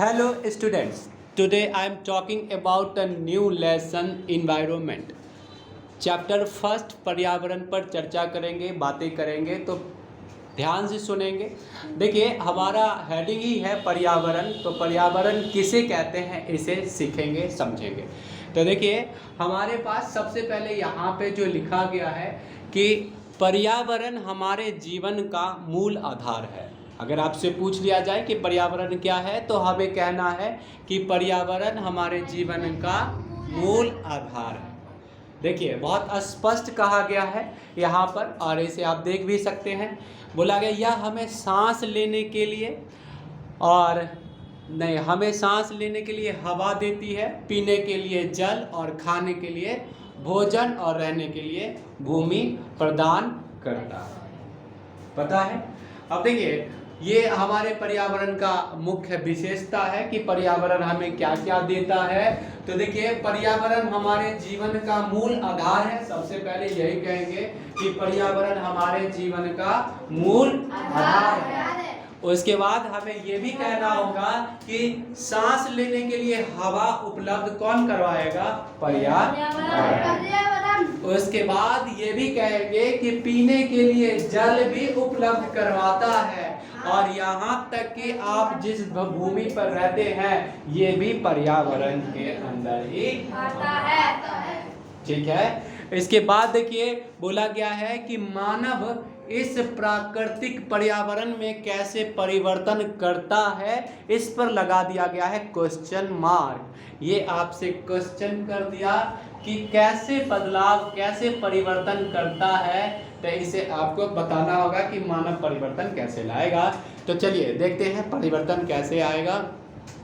Hello students, today I am talking about a new lesson environment. Chapter first पर्यावरण पर चर्चा करेंगे, बातें करेंगे, तो ध्यान से सुनेंगे। देखिए हमारा हेडिंग ही है पर्यावरण, तो पर्यावरण किसे कहते हैं इसे सीखेंगे, समझेंगे। तो देखिए हमारे पास सबसे पहले यहाँ पे जो लिखा गया है कि पर्यावरण हमारे जीवन का मूल आधार है। अगर आपसे पूछ लिया जाए कि पर्यावरण क्या है तो हमें कहना है कि पर्यावरण हमारे जीवन का मूल आधार है। देखिए बहुत स्पष्ट कहा गया है यहाँ पर, और इसे आप देख भी सकते हैं। बोला गया यह हमें सांस लेने के लिए और नहीं हमें सांस लेने के लिए हवा देती है, पीने के लिए जल और खाने के लिए भोजन और रहने के लिए भूमि प्रदान करता है। पता है? अब देखिए ये हमारे पर्यावरण का मुख्य विशेषता है कि पर्यावरण हमें क्या क्या देता है। तो देखिए पर्यावरण हमारे जीवन का मूल आधार है। सबसे पहले यही कहेंगे कि पर्यावरण हमारे जीवन का मूल आधार है। उसके बाद हमें ये भी कहना होगा कि सांस लेने के लिए हवा उपलब्ध कौन करवाएगा? पर्यावरण। उसके बाद ये भी कहेंगे कि पीने के लिए जल भी उपलब्ध करवाता है, और यहाँ तक कि आप जिस भूमि पर रहते हैं ये भी पर्यावरण के अंदर ही आता है। ठीक है। इसके बाद देखिए बोला गया है कि मानव इस प्राकृतिक पर्यावरण में कैसे परिवर्तन करता है, इस पर लगा दिया गया है क्वेश्चन मार्क। ये आपसे क्वेश्चन कर दिया कि कैसे बदलाव, कैसे परिवर्तन करता है, तो इसे आपको बताना होगा कि मानव परिवर्तन कैसे लाएगा। तो चलिए देखते हैं परिवर्तन कैसे आएगा।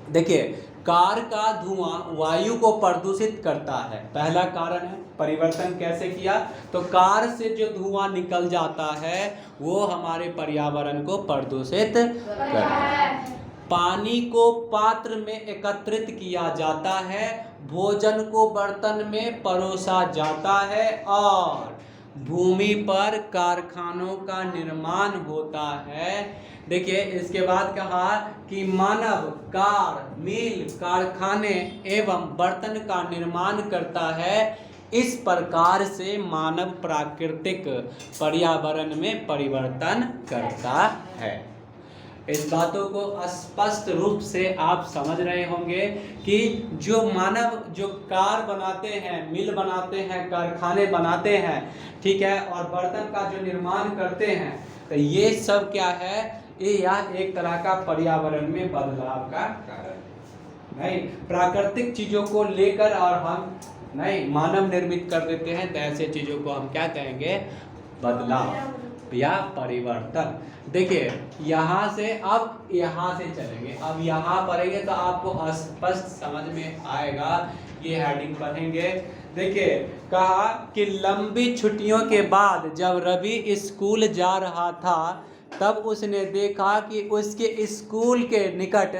देखिए कार का धुआं वायु को प्रदूषित करता है, पहला कारण है। परिवर्तन कैसे किया? तो कार से जो धुआं निकल जाता है वो हमारे पर्यावरण को प्रदूषित करता है। पानी को पात्र में एकत्रित किया जाता है, भोजन को बर्तन में परोसा जाता है, और भूमि पर कारखानों का निर्माण होता है। देखिए इसके बाद कहा कि मानव कार, मिल, कारखाने एवं बर्तन का निर्माण करता है। इस प्रकार से मानव प्राकृतिक पर्यावरण में परिवर्तन करता है। इस बातों को स्पष्ट रूप से आप समझ रहे होंगे कि जो मानव जो कार बनाते हैं, मिल बनाते हैं, कारखाने बनाते हैं, ठीक है, और बर्तन का जो निर्माण करते हैं, तो ये सब क्या है? ये यह एक तरह का पर्यावरण में बदलाव का कारण नहीं। प्राकृतिक चीजों को लेकर और हम नहीं मानव निर्मित कर देते हैं, तो ऐसे चीजों को हम क्या कहेंगे? बदलाव या परिवर्तन। देखिए यहाँ से अब यहाँ से चलेंगे, अब यहाँ पढ़ेंगे तो आपको स्पष्ट समझ में आएगा। ये हेडिंग पढ़ेंगे। देखिए कहा कि लंबी छुट्टियों के बाद जब रवि स्कूल जा रहा था तब उसने देखा कि उसके स्कूल के निकट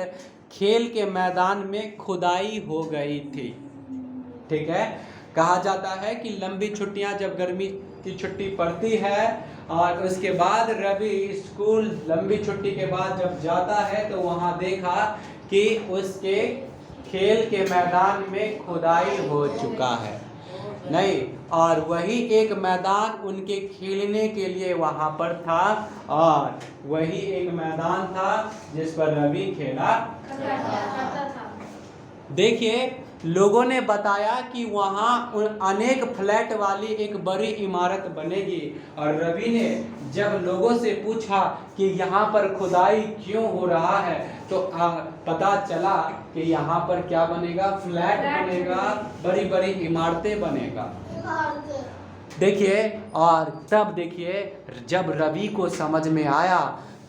खेल के मैदान में खुदाई हो गई थी। ठीक है। कहा जाता है कि लंबी छुट्टियां, जब गर्मी की छुट्टी पड़ती है और उसके बाद रवि स्कूल लंबी छुट्टी के बाद जब जाता है तो वहां देखा कि उसके खेल के मैदान में खुदाई हो चुका है नहीं, और वही एक मैदान उनके खेलने के लिए वहां पर था, और वही एक मैदान था जिस पर रवि खेला करता था। देखिए लोगों ने बताया कि वहाँ अनेक फ्लैट वाली एक बड़ी इमारत बनेगी, और रवि ने जब लोगों से पूछा कि यहाँ पर खुदाई क्यों हो रहा है तो पता चला कि यहाँ पर क्या बनेगा? फ्लैट बनेगा, बड़ी बड़ी इमारतें बनेगा। देखिए और तब देखिए जब रवि को समझ में आया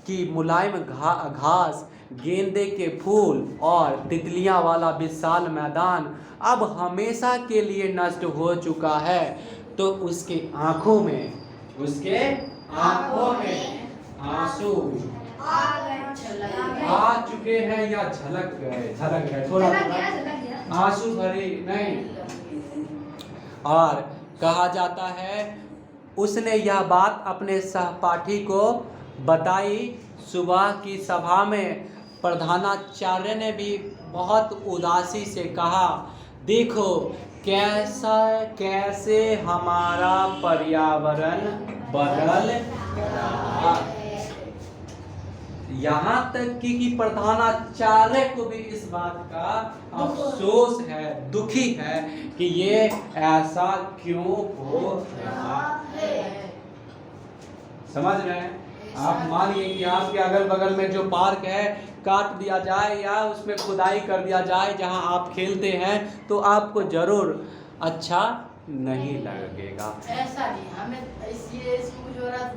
कि मुलायम घास, गेंदे के फूल और तितलियां वाला विशाल मैदान अब हमेशा के लिए नष्ट हो चुका है, तो उसके आंखों में आंसू आ चुके हैं या झलक गए थोड़ा आंसू भरी नहीं। और कहा जाता है उसने यह बात अपने सहपाठी को बताई। सुबह की सभा में प्रधानाचार्य ने भी बहुत उदासी से कहा, देखो कैसे हमारा पर्यावरण बदल रहा। यहाँ तक कि प्रधानाचार्य को भी इस बात का अफसोस है, दुखी है कि ये ऐसा क्यों हो रहा है। समझ रहे हैं आप? मानिए कि आपके अगल बगल में जो पार्क है काट दिया जाए या उसमें खुदाई कर दिया जाए जहां आप खेलते हैं, तो आपको जरूर अच्छा नहीं लगेगा। ऐसा नहीं, हमें कुछ हो रहा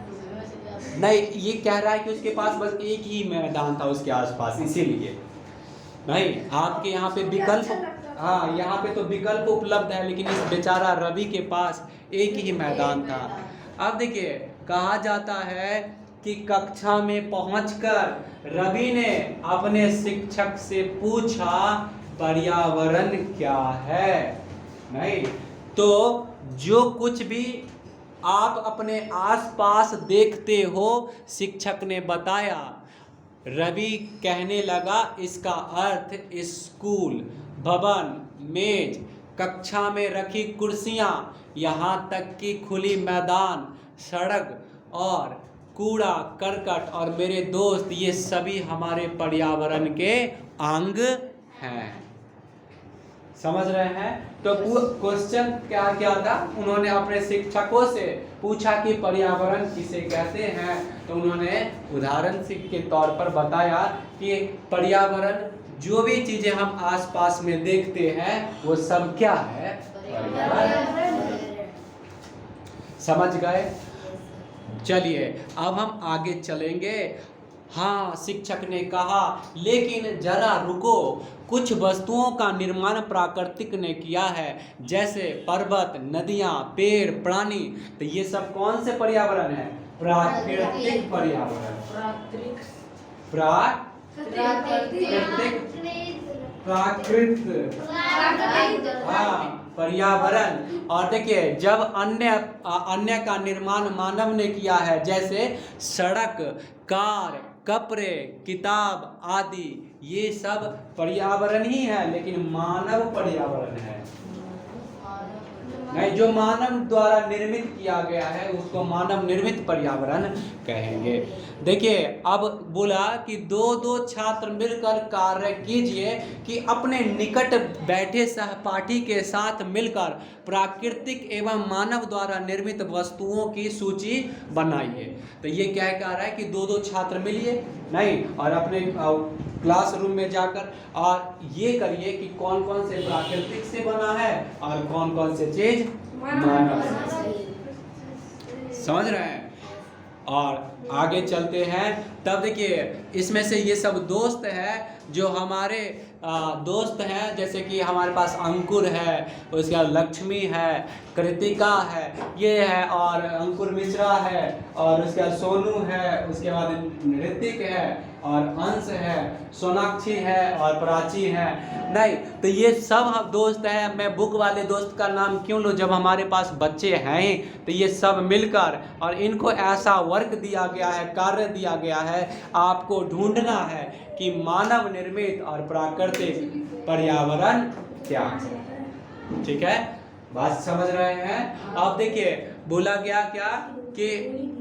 नहीं, ये कह रहा है कि उसके पास बस एक ही मैदान था उसके आसपास, इसीलिए नहीं। आपके यहाँ पे विकल्प, हाँ यहाँ पे तो विकल्प उपलब्ध है, लेकिन इस बेचारा रवि के पास एक ही मैदान था। अब देखिए, कहा जाता है कि कक्षा में पहुंचकर रवि ने अपने शिक्षक से पूछा पर्यावरण क्या है। नहीं तो जो कुछ भी आप अपने आसपास देखते हो, शिक्षक ने बताया। रवि कहने लगा इसका अर्थ स्कूल, भवन, मेज, कक्षा में रखी कुर्सियां, यहाँ तक कि खुली मैदान, सड़क और कूड़ा करकट और मेरे दोस्त, ये सभी हमारे पर्यावरण के अंग हैं। समझ रहे हैं? तो क्वेश्चन क्या क्या था? उन्होंने अपने शिक्षकों से पूछा कि पर्यावरण किसे कहते हैं, तो उन्होंने उदाहरण के तौर पर बताया कि पर्यावरण जो भी चीजें हम आसपास में देखते हैं वो सब क्या है? पर्यावरण। समझ गए? चलिए अब हम आगे चलेंगे। हाँ, शिक्षक ने कहा लेकिन जरा रुको, कुछ वस्तुओं का निर्माण प्राकृतिक ने किया है, जैसे पर्वत, नदियाँ, पेड़, प्राणी। तो ये सब कौन से पर्यावरण है? प्राकृतिक पर्यावरण। प्राकृत हाँ पर्यावरण। और देखिए, जब अन्य का निर्माण मानव ने किया है, जैसे सड़क, कार, कपड़े, किताब आदि, ये सब पर्यावरण ही है, लेकिन मानव पर्यावरण है नहीं। जो मानव द्वारा निर्मित किया गया है उसको मानव निर्मित पर्यावरण कहेंगे। देखिए, अब बोला कि दो छात्र मिलकर कार्य कीजिए कि अपने निकट बैठे सहपाठी के साथ मिलकर प्राकृतिक एवं मानव द्वारा निर्मित वस्तुओं की सूची बनाइए। तो ये क्या कह रहा है कि दो छात्र मिलिए नहीं, और अपने क्लासरूम में जाकर और ये करिए कि कौन कौन से प्राकृतिक से बना है और कौन कौन से चीज मानव से। समझ रहे हैं? और आगे चलते हैं। तब देखिए, इसमें से ये सब दोस्त है जो हमारे दोस्त हैं, जैसे कि हमारे पास अंकुर है, उसके बाद लक्ष्मी है, कृतिका है, ये है, और अंकुर मिश्रा है, और उसके बाद सोनू है, उसके बाद ऋतिक है, और अंश है, सोनाक्षी है, और प्राची है। नहीं तो ये सब हम दोस्त हैं। मैं बुक वाले दोस्त का नाम क्यों लूँ जब हमारे पास बच्चे हैं? तो ये सब मिलकर, और इनको ऐसा वर्क दिया गया है, कार्य दिया गया है, आपको ढूंढना है कि मानव निर्मित और प्राकृतिक पर्यावरण क्या है। ठीक है, बात समझ रहे हैं? अब देखिए, बोला गया क्या कि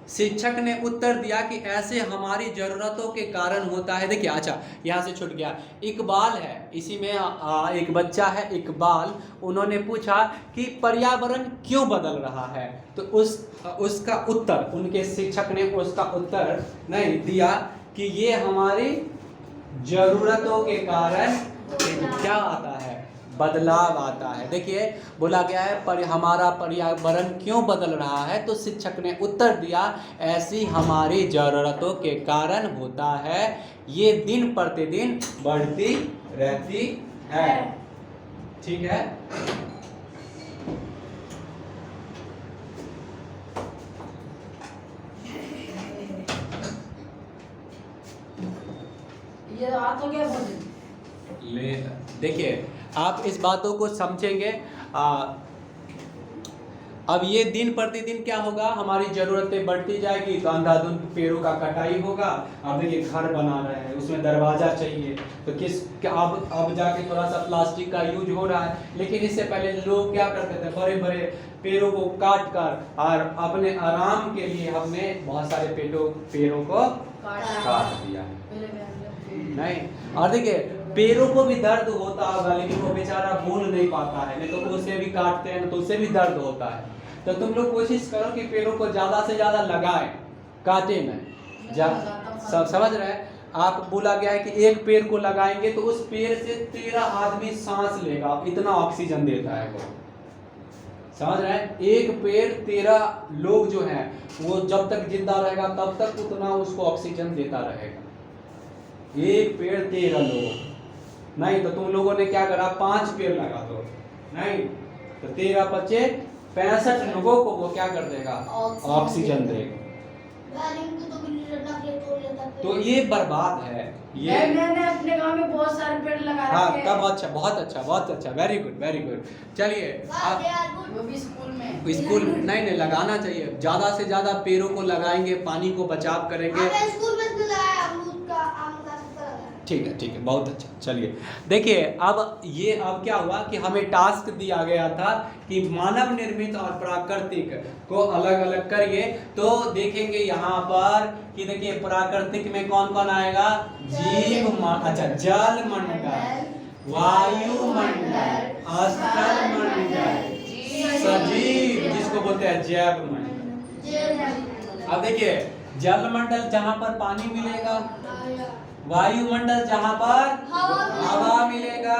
शिक्षक ने उत्तर दिया कि ऐसे हमारी ज़रूरतों के कारण होता है। देखिए, अच्छा यहाँ से छूट गया, इकबाल है, इसी में एक बच्चा है इकबाल, उन्होंने पूछा कि पर्यावरण क्यों बदल रहा है। तो उसका उत्तर, उनके शिक्षक ने उसका उत्तर नहीं दिया कि ये हमारी ज़रूरतों के कारण क्या आता है? बदलाव आता है। देखिए, बोला गया है हमारा पर्यावरण क्यों बदल रहा है, तो शिक्षक ने उत्तर दिया ऐसी हमारी ज़रूरतों के कारण होता है, ये दिन प्रतिदिन बढ़ती रहती है। ठीक है, ये बात तो क्या बोल देखिए, आप इस बातों को समझेंगे। अब ये दिन प्रतिदिन क्या होगा, हमारी ज़रूरतें बढ़ती जाएगी तो अंधाधुंध पेड़ों का कटाई होगा। अब देखिए घर बना रहे हैं, उसमें दरवाज़ा चाहिए, तो अब जाके थोड़ा सा प्लास्टिक का यूज हो रहा है। लेकिन इससे पहले लोग क्या करते थे, बड़े बड़े पेड़ों को काट कर और अपने आराम के लिए हमने बहुत सारे पेड़ों को काट दिया है। नहीं, और देखिए पेड़ों को भी दर्द होता होगा, लेकिन वो बेचारा बोल नहीं पाता है, नहीं तो उसे भी काटते हैं तो उसे भी दर्द होता है। तो तुम लोग कोशिश करो कि पेड़ों को ज़्यादा से ज़्यादा लगाएं, काटे नहीं। सब समझ रहे हैं? आप बोला गया है कि एक पेड़ को लगाएंगे तो उस पेड़ से 13 आदमी सांस लेगा, इतना ऑक्सीजन देता है वो। समझ रहे हैं? एक पेड़ 13 लोग जो हैं वो जब तक जिंदा रहेगा तब तक उतना उसको ऑक्सीजन देता रहेगा। एक पेड़ 13 लोग, नहीं तो तुम लोगों ने क्या करा, 5 पेड़ लगा दो, नहीं तो 13 बचे 65 लोगों को वो क्या कर देगा, ऑक्सीजन देगा। तो ये बर्बाद है ये। मैंने अपने गांव में बहुत सारे पेड़ लगा रखे हैं। हाँ तब अच्छा, बहुत अच्छा, वेरी गुड। चलिए आप वो भी स्कूल में नहीं लगाना चाहिए, ज्यादा से ज्यादा पेड़ों को लगाएंगे, पानी को बचाव करेंगे। ठीक है, बहुत अच्छा। चलिए देखिए अब क्या हुआ कि हमें टास्क दिया गया था कि मानव निर्मित और प्राकृतिक को अलग अलग करिए। तो देखेंगे यहाँ पर कि देखिए प्राकृतिक में कौन कौन आएगा, अच्छा जल मंडल, वायुमंडल, स्थल मंडल, सजीव जिसको बोलते हैं जैव मंडल। अब देखिए जल मंडल जहाँ पर पानी मिलेगा, वायुमंडल जहाँ पर हवा मिलेगा,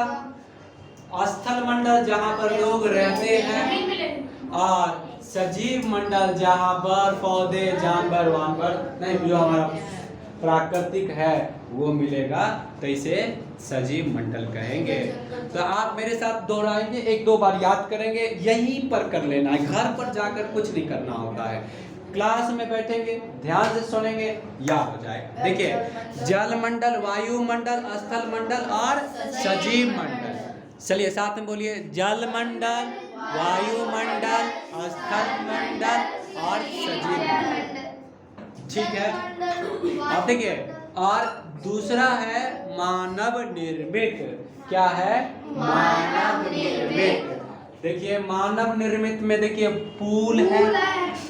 स्थल मंडल जहाँ पर लोग रहते हैं, और सजीव मंडल जहाँ पर पौधे जानवर नहीं, जो हमारा प्राकृतिक है वो मिलेगा, तो इसे सजीव मंडल कहेंगे। तो आप मेरे साथ दोहराएंगे, 1-2 बार याद करेंगे, यहीं पर कर लेना है, घर पर जाकर कुछ नहीं करना होता है। क्लास में बैठेंगे, ध्यान से सुनेंगे, याद हो जाएगा। देखिए जल मंडल, वायुमंडल, स्थल मंडल और सजीव मंडल। चलिए साथ में बोलिए, जल मंडल, वायुमंडल, स्थल मंडल और सजीव मंडल। ठीक है। अब देखिए और दूसरा है मानव निर्मित। क्या है? मानव निर्मित। देखिए मानव निर्मित में देखिए पुल है,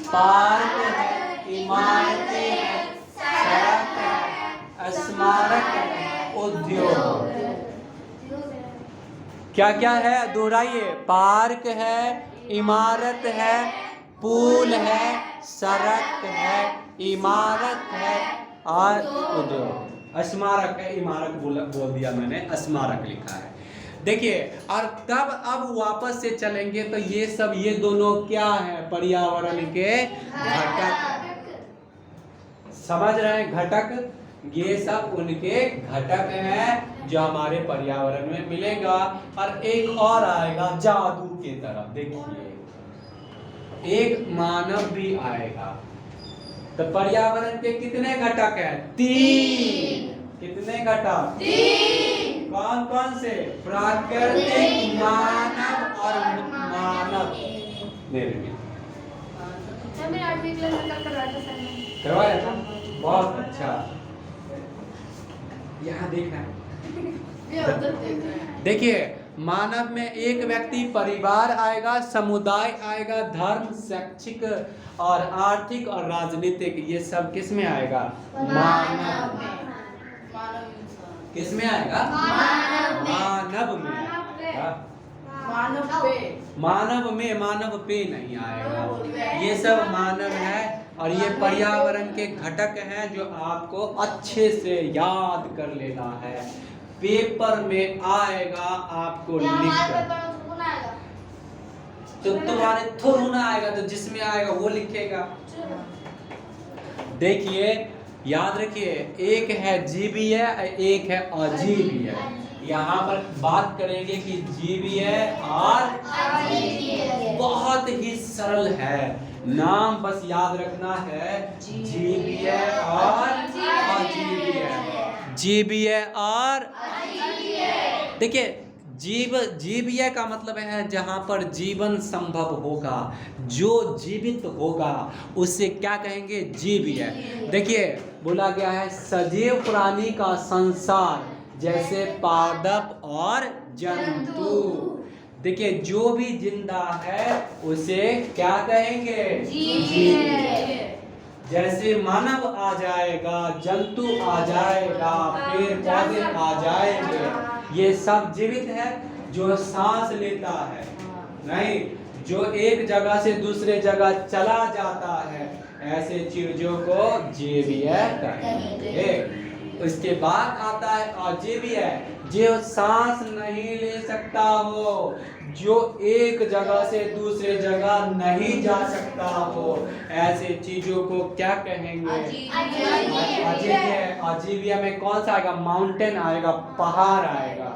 पार्क है, इमारतें हैं, सड़क है, स्मारक है, उद्योग। क्या क्या है, दोहराइए, पार्क है, इमारत है, पुल है, सड़क है, इमारत है और उद्योग। स्मारक है, इमारत बोल दिया मैंने, स्मारक लिखा है। देखिए और तब अब वापस से चलेंगे तो ये दोनों क्या है, पर्यावरण के घटक। समझ रहे हैं? घटक, ये सब उनके घटक हैं जो हमारे पर्यावरण में मिलेगा। और एक और आएगा जादू के तरफ। देखिए एक मानव भी आएगा। तो पर्यावरण के कितने घटक हैं? 3। कितने घटक? 3। कौन कौन से? प्राकृतिक, मानव और मानव निर्मित। करवाया था, बहुत अच्छा। यहाँ देखना देखिए मानव में एक व्यक्ति, परिवार आएगा, समुदाय आएगा, धर्म, शैक्षिक और आर्थिक और राजनीतिक, ये सब किस में आएगा? मानव में। किस में आएगा? मानव में। मानव पे नहीं आएगा। ये सब मानव है और ये पर्यावरण के घटक हैं जो आपको अच्छे से याद कर लेना है। पेपर में आएगा आपको लिखकर, तो तुम्हारे थोड़ा ना आएगा, तो जिसमें आएगा वो लिखेगा। देखिए याद रखिए, एक है जीवीय, एक है अजीवीय। यहाँ पर बात करेंगे कि जीवीय और अजीवीय। बहुत ही सरल है, नाम बस याद रखना है, जीवीय और अजीवीय। जीवीय और देखिए जीवय का मतलब है जहाँ पर जीवन संभव होगा, जो जीवित होगा उसे क्या कहेंगे? जीवय। देखिए बोला गया है सजीव प्राणी का संसार जैसे पादप और जंतु। देखिए जो भी जिंदा है उसे क्या कहेंगे? जीव। जैसे मानव आ जाएगा, जंतु आ जाएगा, पेड़ पौधे आ जाएंगे, ये सब जीवित है। जो सांस लेता है, नहीं, जो एक जगह से दूसरे जगह चला जाता है, ऐसे चीजों को जीवीय कहेंगे। उसके बाद आता है अजीवीय, जो सांस नहीं ले सकता हो, जो एक जगह से दूसरे जगह नहीं जा सकता हो, ऐसे चीजों को क्या कहेंगे? अजीवीय। अजीवीय में कौन सा आएगा? माउंटेन आएगा, पहाड़ आएगा।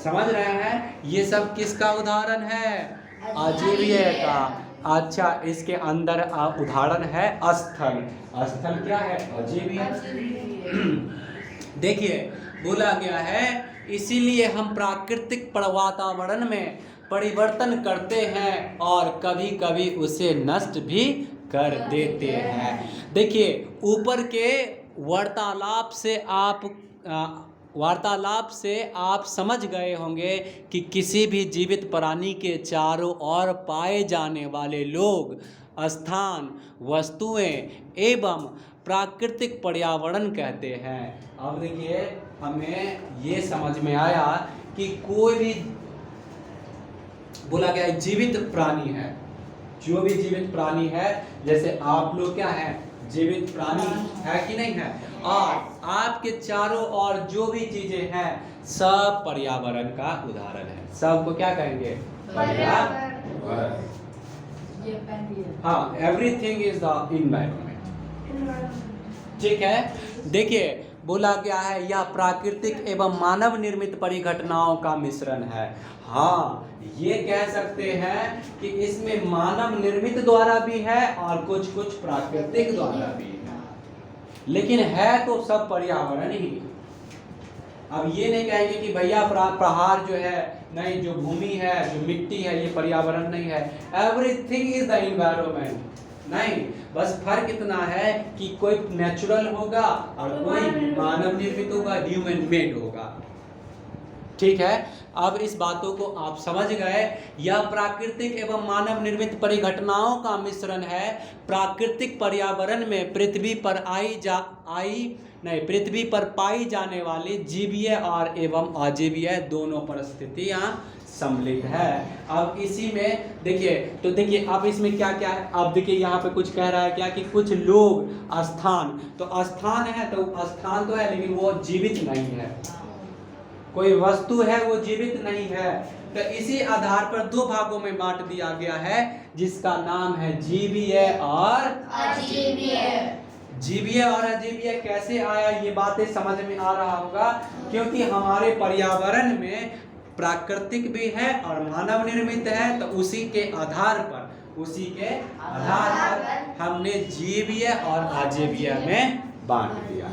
समझ रहे हैं? ये सब किसका उदाहरण है? अजीवीय का। अच्छा, इसके अंदर उदाहरण है स्थल। स्थल क्या है? अजीवीय। देखिए बोला गया है इसीलिए हम प्राकृतिक वातावरण में परिवर्तन करते हैं और कभी कभी उसे नष्ट भी कर देते हैं। देखिए ऊपर के वार्तालाप से आप समझ गए होंगे कि किसी भी जीवित प्राणी के चारों ओर पाए जाने वाले लोग, स्थान, वस्तुएं एवं प्राकृतिक पर्यावरण कहते हैं। अब देखिए हमें ये समझ में आया कि कोई भी बोला गया जीवित प्राणी है, जो भी जीवित प्राणी है, जैसे आप लोग क्या है? जीवित प्राणी है कि नहीं है? और आपके चारों ओर जो भी चीजें हैं सब पर्यावरण का उदाहरण है। सबको क्या कहेंगे? पर्यावरण। हाँ, एवरीथिंग इज द इन्वायरमेंट। ठीक है। देखिए बोला गया है यह प्राकृतिक एवं मानव निर्मित परिघटनाओं का मिश्रण है। हाँ, ये कह सकते हैं कि इसमें मानव निर्मित द्वारा भी है और कुछ प्राकृतिक द्वारा भी है, लेकिन है तो सब पर्यावरण ही। अब ये नहीं कहेंगे कि भैया पहाड़ जो है नहीं, जो भूमि है, जो मिट्टी है, ये पर्यावरण नहीं है। Everything is the environment. नहीं, बस फर्क इतना है कि कोई नेचुरल होगा और कोई मानव निर्मित होगा, ह्यूमन मेड होगा। ठीक है। अब इस बातों को आप समझ गए। यह प्राकृतिक एवं मानव निर्मित परिघटनाओं का मिश्रण है। प्राकृतिक पर्यावरण में पृथ्वी पर पाई जाने वाली जीवीय और एवं अजीवीय दोनों परिस्थितियां सम्मिलित है। अब इसी में देखिए, तो देखिए अब इसमें क्या क्या है। अब देखिए यहाँ पे कुछ कह रहा है क्या कि कुछ लोग, स्थान, तो स्थान है तो स्थान तो है लेकिन वो जीवित नहीं है। कोई वस्तु है वो जीवित नहीं है। तो इसी आधार पर दो भागों में बांट दिया गया है, जिसका नाम है जीवीय और अजीवीय। जीवीय और अजीवीय कैसे आया, ये बातें समझ में आ रहा होगा, क्योंकि हमारे पर्यावरण में प्राकृतिक भी है और मानव निर्मित है। तो उसी के आधार पर हमने जीवीय और अजीवीय में बांट दिया।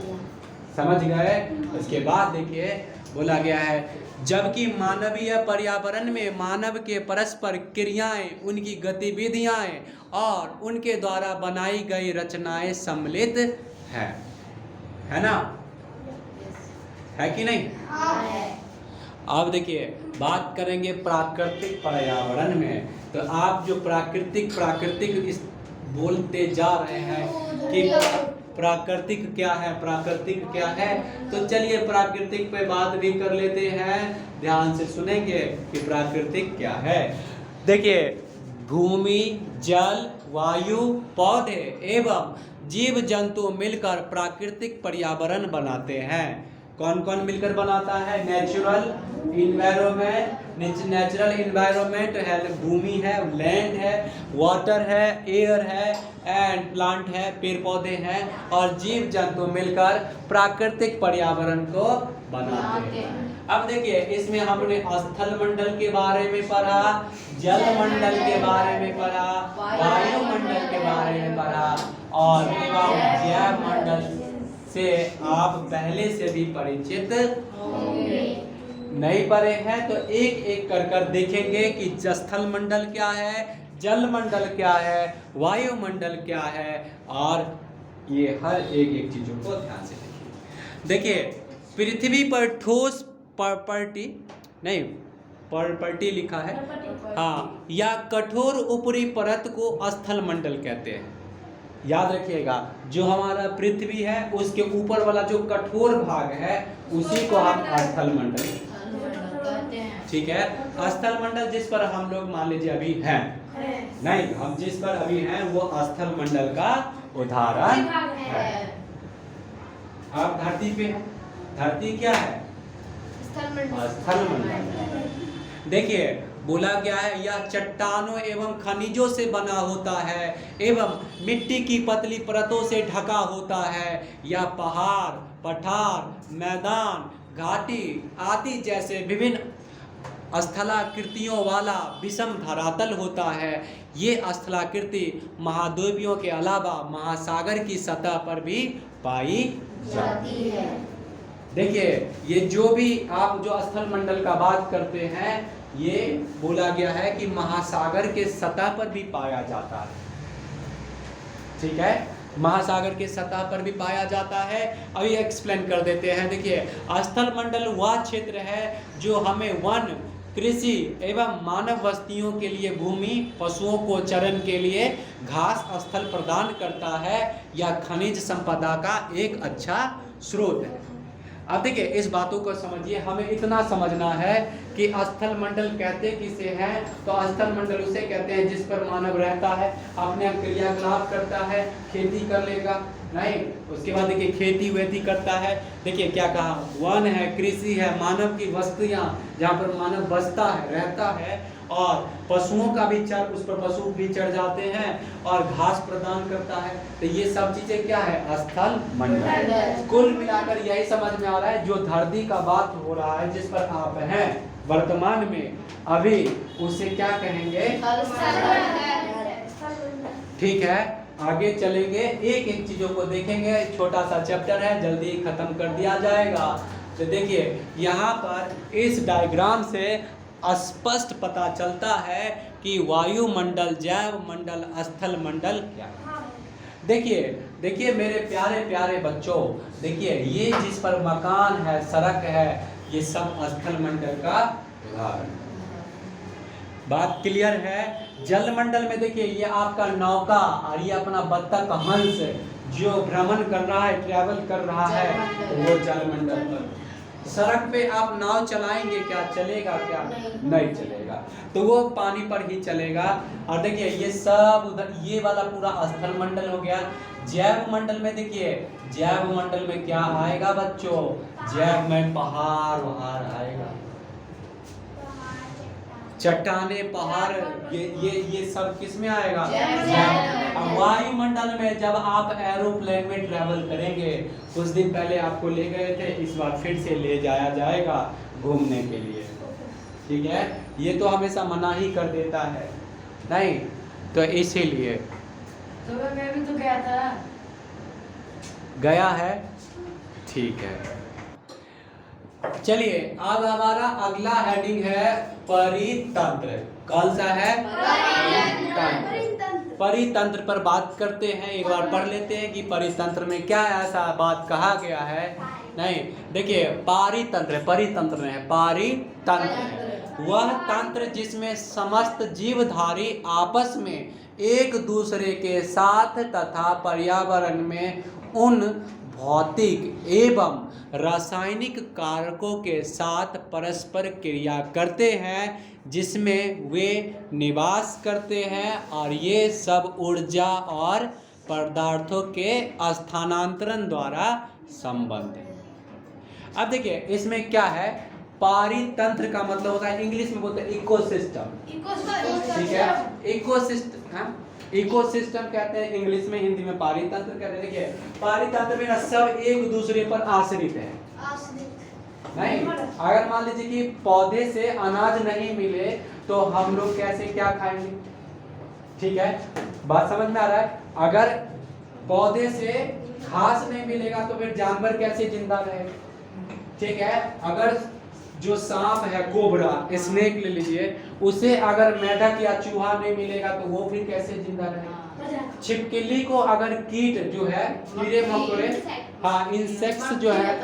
समझ गए। उसके बाद देखिए बोला गया है जबकि मानवीय पर्यावरण में मानव के परस्पर क्रियाएं, उनकी गतिविधियां और उनके द्वारा बनाई गई रचनाएं सम्मिलित है ना? है कि नहीं? अब देखिए बात करेंगे प्राकृतिक पर्यावरण में। तो आप जो प्राकृतिक इस बोलते जा रहे हैं कि प्राकृतिक क्या है, तो चलिए प्राकृतिक पे बात भी कर लेते हैं। ध्यान से सुनेंगे कि प्राकृतिक क्या है। देखिए भूमि, जल, वायु, पौधे एवं जीव जंतु मिलकर प्राकृतिक पर्यावरण बनाते हैं। कौन कौन मिलकर बनाता है? नेचुरल इन्वायरमेंट है, भूमि है, लैंड है, वाटर है, एयर है एंड प्लांट है, पेड़ पौधे हैं, और जीव जंतु मिलकर प्राकृतिक पर्यावरण को बनाते हैं। अब देखिए इसमें हमने स्थल मंडल के बारे में पढ़ा, जल मंडल के बारे में पढ़ा, वायुमंडल के बारे में पढ़ा और एवं जैव मंडल से आप पहले से भी परिचित होंगे। नहीं पढ़े हैं तो एक एक कर देखेंगे कि स्थल मंडल क्या है, जल मंडल क्या है, वायुमंडल क्या है, और ये हर एक एक चीजों को ध्यान से देखिए। पृथ्वी पर ठोस प्रॉपर्टी लिखा है, हाँ, या कठोर ऊपरी परत को स्थल मंडल कहते हैं। याद रखिएगा, जो हमारा पृथ्वी है उसके ऊपर वाला जो कठोर भाग है उसी को हम स्थल मंडल कहते हैं। ठीक है, स्थल मंडल जिस पर हम लोग मान लीजिए अभी हैं, नहीं, हम जिस पर अभी हैं वो स्थल मंडल का उदाहरण है। आप धरती पे हैं, धरती क्या है, स्थल मंडल। देखिए बोला गया है, यह चट्टानों एवं खनिजों से बना होता है एवं मिट्टी की पतली परतों से ढका होता है। यह पहाड़, पठार, मैदान, घाटी आदि जैसे विभिन्न स्थलाकृतियों वाला विषम धरातल होता है। ये स्थलाकृति महाद्वीपों के अलावा महासागर की सतह पर भी पाई जाती है। देखिए ये जो भी आप जो स्थल मंडल का बात करते हैं, ये बोला गया है कि महासागर के सतह पर भी पाया जाता है। ठीक है, महासागर के सतह पर भी पाया जाता है। अभी एक्सप्लेन कर देते हैं। देखिए स्थल मंडल वह क्षेत्र है जो हमें वन, कृषि एवं मानव बस्तियों के लिए भूमि, पशुओं को चरण के लिए घास स्थल प्रदान करता है या खनिज संपदा का एक अच्छा स्रोत है। अब देखिए इस बातों को समझिए, हमें इतना समझना है कि स्थल मंडल कहते किसे हैं, तो स्थल मंडल उसे कहते हैं जिस पर मानव रहता है, अपने क्रियाकलाप करता है, खेती कर लेगा, नहीं, उसके बाद देखिए खेती वेती करता है। देखिए क्या कहा, वन है, कृषि है, मानव की वस्तुयाँ जहाँ पर मानव बसता है, रहता है, और पशुओं का भी चर, उस पर पशु भी चढ़ जाते हैं, और घास प्रदान करता है। तो ये सब चीजें क्या है, स्थल मंडल। कुल मिलाकर यही समझ में आ रहा है, जो धरती का बात हो रहा है, जिस पर आप हैं वर्तमान में अभी, उसे क्या कहेंगे, ठीक है। आगे चलेंगे, एक एक चीजों को देखेंगे। छोटा सा चैप्टर है, जल्दी खत्म कर दिया जाएगा। तो देखिए यहाँ पर इस डायग्राम से स्पष्ट पता चलता है कि वायुमंडल, जैव मंडल, स्थल मंडल क्या है। देखिए मेरे प्यारे प्यारे बच्चों, देखिए ये जिस पर मकान है, सड़क है, ये सब स्थल मंडल का उदाहरण। बात क्लियर है। जल मंडल में देखिए ये आपका नौका और ये अपना बत्तख हंस जो भ्रमण कर रहा है, ट्रैवल कर रहा है, वो जल मंडल पर। सड़क पे आप नाव चलाएंगे, क्या चलेगा, क्या नहीं चलेगा, तो वो पानी पर ही चलेगा। और देखिए ये सब उधर, ये वाला पूरा स्थल मंडल हो गया। जैव मंडल में देखिए, जैव मंडल में क्या आएगा बच्चों, जैव में पहाड़ वहाड़ आएगा, चट्टाने, पहाड़, ये सब किस में आएगा, अब वायुमंडल में जब आप एरोप्लेन में ट्रैवल करेंगे, कुछ दिन पहले आपको ले गए थे, इस बार फिर से ले जाया जाएगा घूमने के लिए, ठीक है। ये तो हमेशा मना ही कर देता है, नहीं तो इसीलिए तो मैं भी तो गया था, गया है, ठीक है। चलिए अब हमारा अगला हेडिंग है परितंत्र। कौन सा है, परितंत्र। परितंत्र पर बात करते हैं, एक बार पढ़ लेते हैं कि परितंत्र में क्या ऐसा बात कहा गया है। नहीं देखिए, पारितंत्र, परितंत्र नहीं है, पारितंत्र है वह तंत्र जिसमें समस्त जीवधारी आपस में एक दूसरे के साथ तथा पर्यावरण में उन भौतिक एवं रासायनिक कारकों के साथ परस्पर क्रिया करते हैं जिसमें वे निवास करते हैं, और ये सब ऊर्जा और पदार्थों के स्थानांतरण द्वारा संबंध है। अब देखिए इसमें क्या है, पारितंत्र का मतलब होता है, इंग्लिश में बोलते हैं इकोसिस्टम, ठीक है, इकोसिस्टम, हाँ इकोसिस्टम कहते हैं इंग्लिश में, हिंदी में पारितंत्र कहते हैं। देखिए पारितंत्र में ना सब एक दूसरे पर आश्रित है, नहीं, अगर मान लीजिए कि पौधे से अनाज नहीं मिले तो हम लोग कैसे क्या खाएंगे, ठीक है, बात समझ में आ रहा है। अगर पौधे से घास नहीं मिलेगा तो फिर जानवर कैसे जिंदा रहेगा, ठीक है। अगर जो सांप है, कोबरा, स्नेक ले लीजिए, उसे अगर मेढक या चूहा नहीं मिलेगा तो वो फिर कैसे जिंदा रहेगा? छिपकली को अगर कीट जो है, कीड़े मकोड़े, हाँ इंसेक्ट्स जो है,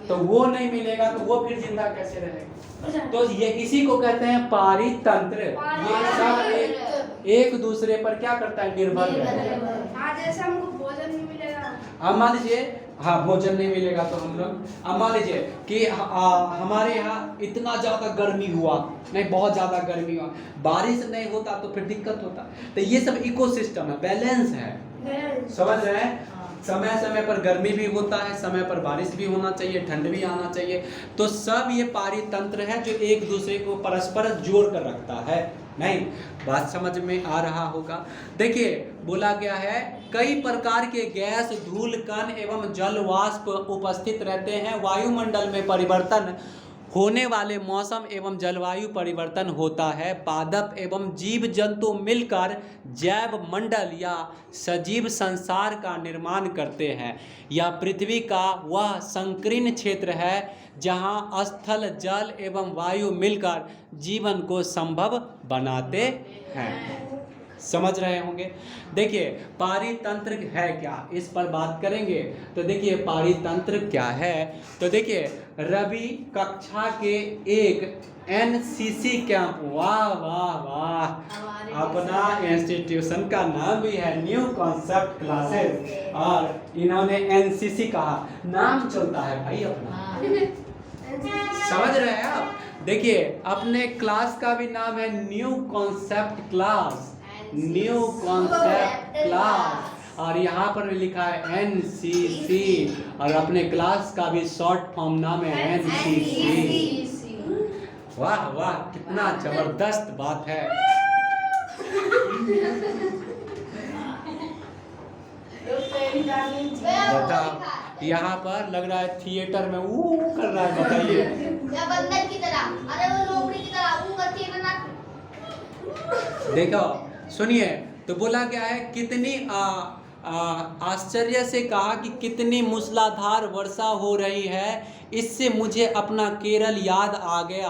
तो वो नहीं मिलेगा तो वो फिर जिंदा कैसे रहेगा? तो ये इसी को कहते हैं पारितंत्र। ये सब एक दूसरे पर क्या करता है? निर्भर रहता है। जैसे हमको भोजन नहीं मिलेगा, अब मान लीजिए, हाँ भोजन नहीं मिलेगा तो हम लोग, अब मान लीजिए कि हमारे यहाँ इतना ज़्यादा गर्मी हुआ, नहीं बहुत ज़्यादा गर्मी हुआ, बारिश नहीं होता तो फिर दिक्कत होता। तो ये सब इकोसिस्टम है, बैलेंस है, समझ रहे हैं? समय समय पर गर्मी भी होता है, समय पर बारिश भी होना चाहिए, ठंड भी आना चाहिए। तो सब ये पारितंत्र है जो एक दूसरे को परस्पर जोड़ कर रखता है। नहीं, बात समझ में आ रहा होगा। देखिए बोला गया है कई प्रकार के गैस, धूल कण एवं जल वाष्प उपस्थित रहते हैं। वायुमंडल में परिवर्तन होने वाले मौसम एवं जलवायु परिवर्तन होता है। पादप एवं जीव जंतु मिलकर जैव मंडल या सजीव संसार का निर्माण करते हैं। यह पृथ्वी का वह संकीर्ण क्षेत्र है जहां स्थल, जल एवं वायु मिलकर जीवन को संभव बनाते हैं। समझ रहे होंगे। देखिए पारितंत्र है क्या, इस पर बात करेंगे। तो देखिए पारितंत्र क्या है, तो देखिए रवि कक्षा के एक एनसीसी कैंप, वाह वाह वाह, अपना इंस्टीट्यूशन का नाम भी है न्यू कॉन्सेप्ट क्लासेस, और इन्होंने एनसीसी कहा, नाम चलता है भाई अपना। समझ रहे हैं आप? देखिए अपने क्लास का भी नाम है new concept class, new concept class, और यहाँ पर लिखा है एनसीसी, और अपने क्लास का भी शॉर्ट फॉर्म नाम है एनसीसी। वाह वाह, कितना जबरदस्त बात है। बताओ, यहाँ पर लग रहा है थिएटर में वो कर रहा है, बताइए। बंदर की तरह, अरे वो लोमड़ी की तरह वो करती है ना। देखो सुनिए, तो बोला गया है कितनी आश्चर्य से कहा कि कितनी मूसलाधार वर्षा हो रही है, इससे मुझे अपना केरल याद आ गया।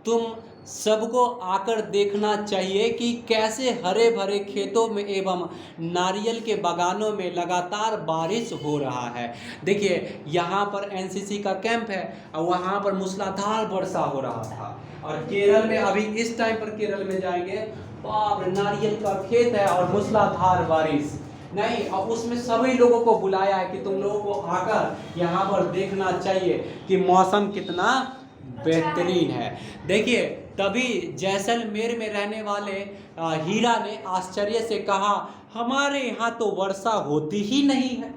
तुम सबको आकर देखना चाहिए कि कैसे हरे भरे खेतों में एवं नारियल के बागानों में लगातार बारिश हो रहा है। देखिए यहाँ पर एनसीसी का कैंप है और वहाँ पर मूसलाधार वर्षा हो रहा था, और केरल में अभी इस टाइम पर केरल में जाएंगे, बाप रे, नारियल का खेत है और मूसलाधार बारिश नहीं, और उसमें सभी लोगों को बुलाया है कि तुम लोगों को आकर यहाँ पर देखना चाहिए कि मौसम कितना बेहतरीन है। देखिए तभी जैसलमेर में रहने वाले हीरा ने आश्चर्य से कहा, हमारे यहाँ तो वर्षा होती ही नहीं है।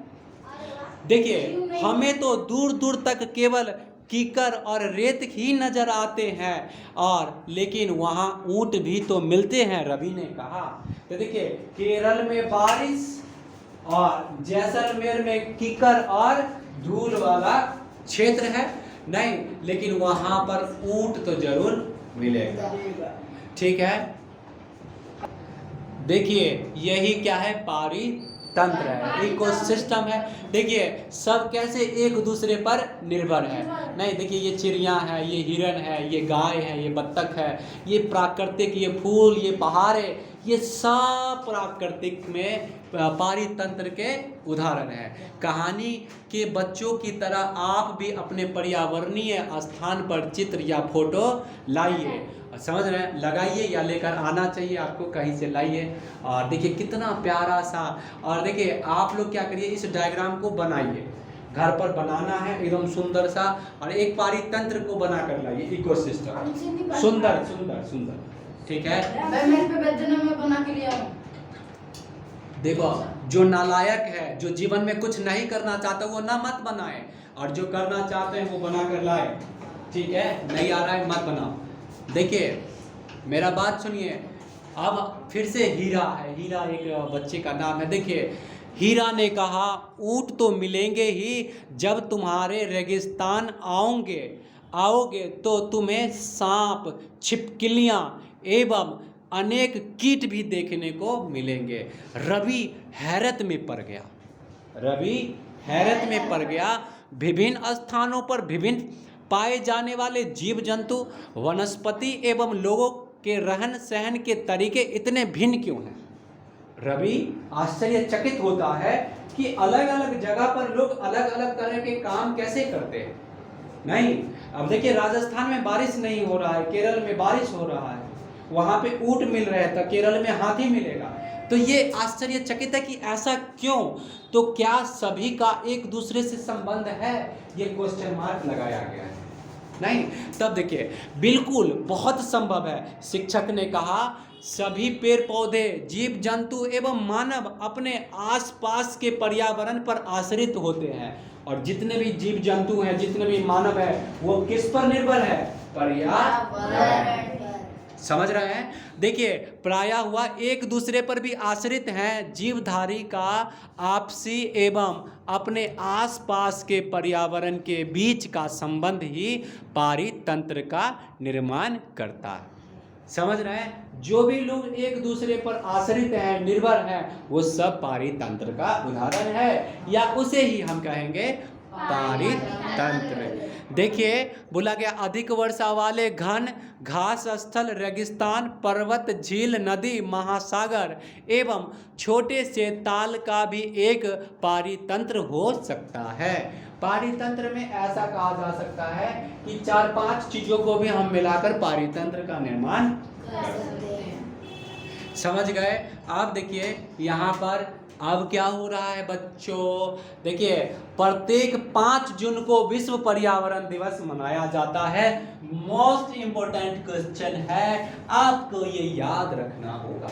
देखिए हमें तो दूर दूर तक केवल कीकर और रेत ही नजर आते हैं, और लेकिन वहाँ ऊंट भी तो मिलते हैं, रवि ने कहा। तो देखिए केरल में बारिश और जैसलमेर में कीकर और धूल वाला क्षेत्र है नहीं, लेकिन वहाँ पर ऊंट तो जरूर मिलेगा। ठीक है, देखिए यही क्या है, पारितंत्र है, इकोसिस्टम है। देखिए सब कैसे एक दूसरे पर निर्भर है नहीं। देखिए ये चिड़िया है, ये हिरन है, ये गाय है, ये बत्तख है, ये प्राकृतिक, ये फूल, ये पहाड़े, ये सब प्राकृतिक में पारितंत्र के उदाहरण है। कहानी के बच्चों की तरह आप भी अपने पर्यावरणीय स्थान पर चित्र या फोटो लाइए, समझ रहे हैं, लगाइए या लेकर आना चाहिए आपको, कहीं से लाइए। और देखिए कितना प्यारा सा, और देखिए आप लोग क्या करिए, इस डायग्राम को बनाइए, घर पर बनाना है एकदम सुंदर सा, और एक पारितंत्र को बना कर लाइए, इकोसिस्टम सुंदर सुंदर सुंदर। ठीक है, मैं मेरे पे बेचने में बना के लिया हूं। देखो जो नालायक है, जो जीवन में कुछ नहीं करना चाहता वो ना मत बनाए, और जो करना चाहते हैं वो बना कर लाए। ठीक है, नहीं आ रहा है मत बनाओ। देखिए मेरा बात सुनिए, अब फिर से हीरा है, हीरा एक बच्चे का नाम है। देखिए हीरा ने कहा, ऊंट तो मिलेंगे ही, जब तुम्हारे रेगिस्तान आओगे तो तुम्हें सांप, छिपकलियाँ एवं अनेक कीट भी देखने को मिलेंगे। रवि हैरत में पड़ गया, विभिन्न स्थानों पर विभिन्न पाए जाने वाले जीव जंतु, वनस्पति एवं लोगों के रहन सहन के तरीके इतने भिन्न क्यों हैं? रवि आश्चर्यचकित होता है कि अलग अलग जगह पर लोग अलग अलग तरह के काम कैसे करते हैं। नहीं, अब देखिए राजस्थान में बारिश नहीं हो रहा है, केरल में बारिश हो रहा है, वहां पे ऊंट मिल रहे हैं तो केरल में हाथी मिलेगा। तो ये आश्चर्यचकित है कि ऐसा क्यों? तो क्या सभी का एक दूसरे से संबंध है? ये क्वेश्चन मार्क लगाया गया है। नहीं, तब देखिए बिल्कुल बहुत संभव है। शिक्षक ने कहा सभी पेड़ पौधे, जीव जंतु एवं मानव अपने आसपास के पर्यावरण पर आश्रित होते हैं, और जितने भी जीव जंतु हैं, जितने भी मानव है, वो किस पर निर्भर है? पर्यावरण। समझ रहे हैं? देखिए प्रायः हुआ एक दूसरे पर भी आश्रित हैं। जीवधारी का आपसी एवं अपने आसपास के पर्यावरण के बीच का संबंध ही पारितंत्र का निर्माण करता है। समझ रहे हैं? जो भी लोग एक दूसरे पर आश्रित हैं, निर्भर हैं, वो सब पारितंत्र का उदाहरण है, या उसे ही हम कहेंगे पारितंत्र। देखिए बोला गया अधिक वर्षा वाले घन घास स्थल, रेगिस्तान, पर्वत, झील, नदी, महासागर एवं छोटे से ताल का भी एक पारितंत्र हो सकता है। पारितंत्र में ऐसा कहा जा सकता है कि 4-5 चीजों को भी हम मिलाकर पारितंत्र का निर्माण कर सकते हैं। समझ गए? आप देखिए यहाँ पर अब क्या हो रहा है बच्चों? देखिए प्रत्येक 5 जून को विश्व पर्यावरण दिवस मनाया जाता है। मोस्ट इंपोर्टेंट क्वेश्चन है, आपको ये याद रखना होगा।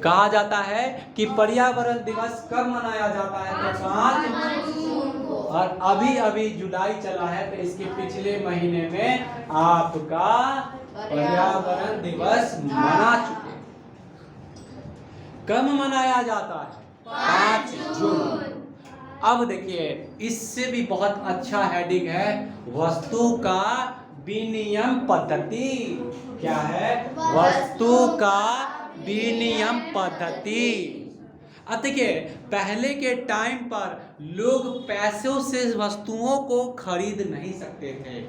कहा जाता है कि पर्यावरण दिवस कब मनाया जाता है? तो 5 जून को। और अभी अभी जुलाई चला है, तो इसके पिछले महीने में आपका पर्यावरण दिवस मना चुके। कब मनाया जाता है? 5 जून। अब देखिए इससे भी बहुत अच्छा हेडिंग है, वस्तु का विनिमय पद्धति। क्या है? वस्तु का विनिमय पद्धति। अब देखिए पहले के टाइम पर लोग पैसों से वस्तुओं को खरीद नहीं सकते थे।